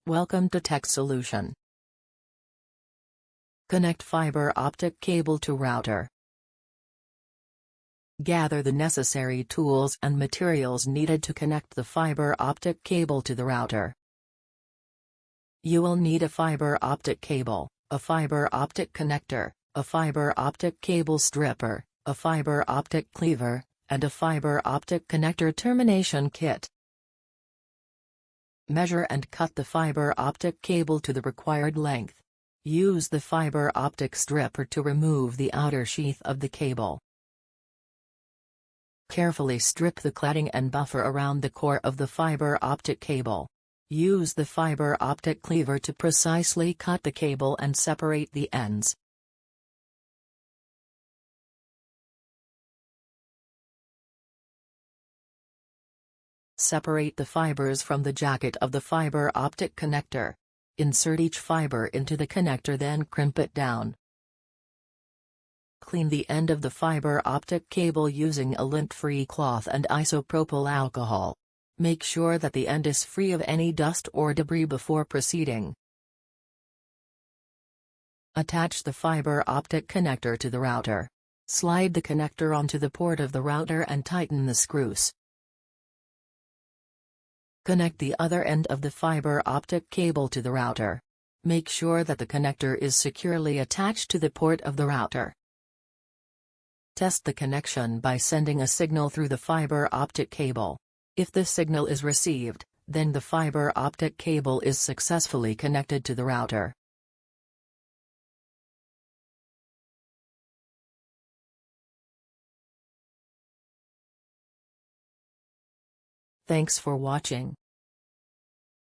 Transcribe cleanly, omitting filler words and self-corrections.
Welcome to Tech Solution. Connect fiber optic cable to router. Gather the necessary tools and materials needed to connect the fiber optic cable to the router. You will need a fiber optic cable, a fiber optic connector, a fiber optic cable stripper, a fiber optic cleaver, and a fiber optic connector termination kit. Measure and cut the fiber optic cable to the required length. Use the fiber optic stripper to remove the outer sheath of the cable. Carefully strip the cladding and buffer around the core of the fiber optic cable. Use the fiber optic cleaver to precisely cut the cable and separate the ends. Separate the fibers from the jacket of the fiber optic connector. Insert each fiber into the connector, then crimp it down. Clean the end of the fiber optic cable using a lint-free cloth and isopropyl alcohol. Make sure that the end is free of any dust or debris before proceeding. Attach the fiber optic connector to the router. Slide the connector onto the port of the router and tighten the screws. Connect the other end of the fiber optic cable to the router. Make sure that the connector is securely attached to the port of the router. Test the connection by sending a signal through the fiber optic cable. If the signal is received, then the fiber optic cable is successfully connected to the router. Thanks for watching.